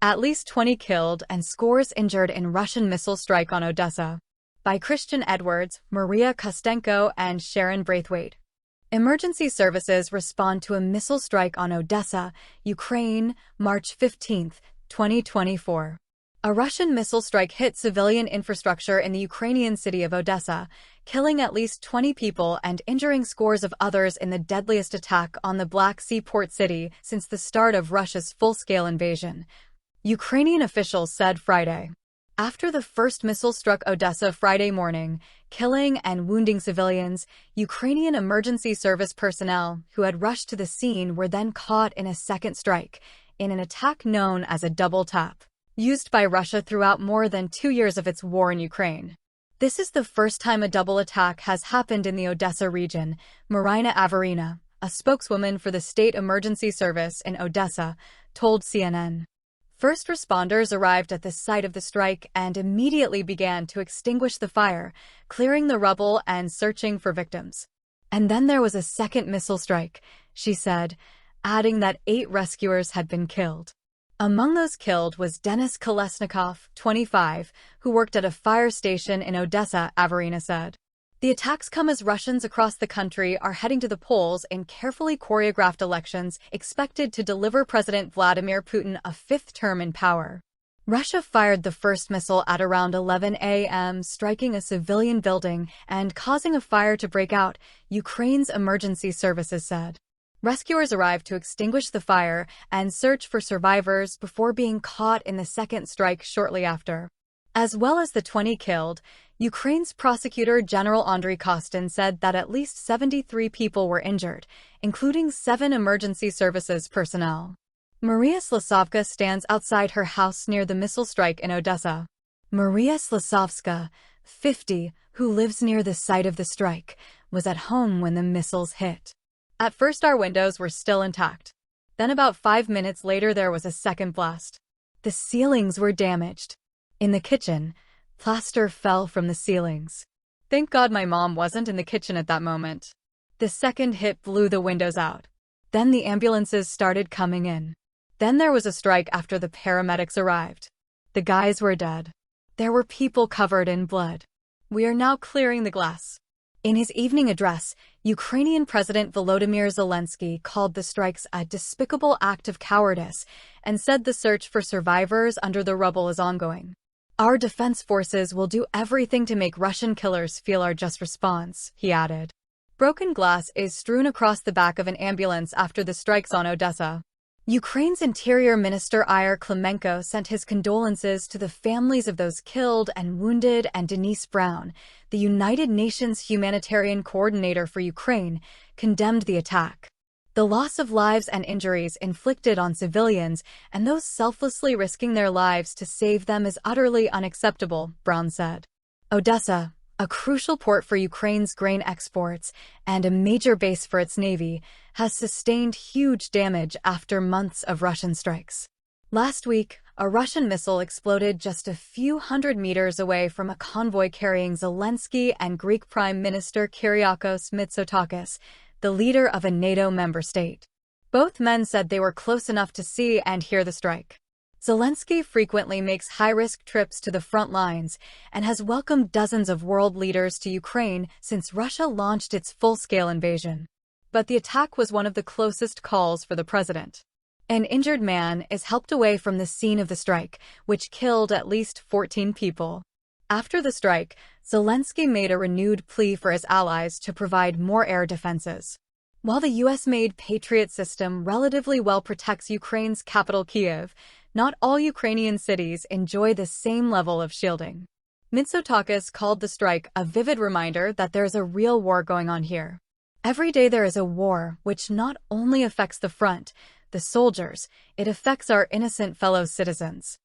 At least 20 killed and scores injured in Russian missile strike on Odesa. By Christian Edwards, Maria Kostenko, and Sharon Braithwaite. Emergency services respond to a missile strike on Odesa, Ukraine, March 15, 2024. A Russian missile strike hit civilian infrastructure in the Ukrainian city of Odesa, killing at least 20 people and injuring scores of others in the deadliest attack on the Black Sea port city since the start of Russia's full-scale invasion, Ukrainian officials said Friday. After the first missile struck Odesa Friday morning, killing and wounding civilians, Ukrainian emergency service personnel who had rushed to the scene were then caught in a second strike, in an attack known as a double tap, used by Russia throughout more than 2 years of its war in Ukraine. This is the first time a double attack has happened in the Odesa region, Marina Averina, a spokeswoman for the State Emergency Service in Odesa, told CNN. First responders arrived at the site of the strike and immediately began to extinguish the fire, clearing the rubble and searching for victims. And then there was a second missile strike, she said, adding that 8 rescuers had been killed. Among those killed was Denis Kolesnikov, 25, who worked at a fire station in Odesa, Averina said. The attacks come as Russians across the country are heading to the polls in carefully choreographed elections expected to deliver President Vladimir Putin a 5th term in power. Russia fired the first missile at around 11 a.m., striking a civilian building and causing a fire to break out, Ukraine's emergency services said. Rescuers arrived to extinguish the fire and search for survivors before being caught in the second strike shortly after. As well as the 20 killed, Ukraine's Prosecutor General Andriy Kostin said that at least 73 people were injured, including 7 emergency services personnel. Maria Slasovka stands outside her house near the missile strike in Odesa. Maria Slasovska, 50, who lives near the site of the strike, was at home when the missiles hit. At first our windows were still intact. Then about 5 minutes later there was a second blast. The ceilings were damaged. In the kitchen, plaster fell from the ceilings. Thank God my mom wasn't in the kitchen at that moment. The second hit blew the windows out. Then the ambulances started coming in. Then there was a strike after the paramedics arrived. The guys were dead. There were people covered in blood. We are now clearing the glass. In his evening address, Ukrainian President Volodymyr Zelensky called the strikes a despicable act of cowardice and said the search for survivors under the rubble is ongoing. Our defense forces will do everything to make Russian killers feel our just response, he added. Broken glass is strewn across the back of an ambulance after the strikes on Odesa. Ukraine's Interior Minister Ihor Klimenko sent his condolences to the families of those killed and wounded, and Denise Brown, the United Nations Humanitarian Coordinator for Ukraine, condemned the attack. The loss of lives and injuries inflicted on civilians and those selflessly risking their lives to save them is utterly unacceptable, Brown said. Odesa, a crucial port for Ukraine's grain exports and a major base for its navy, has sustained huge damage after months of Russian strikes. Last week, a Russian missile exploded just a few hundred meters away from a convoy carrying Zelensky and Greek Prime Minister Kyriakos Mitsotakis, the leader of a NATO member state. Both men said they were close enough to see and hear the strike. Zelensky frequently makes high-risk trips to the front lines and has welcomed dozens of world leaders to Ukraine since Russia launched its full-scale invasion. But the attack was one of the closest calls for the president. An injured man is helped away from the scene of the strike, which killed at least 14 people. After the strike, Zelensky made a renewed plea for his allies to provide more air defenses. While the U.S.-made Patriot system relatively well protects Ukraine's capital Kyiv, not all Ukrainian cities enjoy the same level of shielding. Mitsotakis called the strike a vivid reminder that there is a real war going on here. Every day there is a war which not only affects the front, the soldiers, it affects our innocent fellow citizens.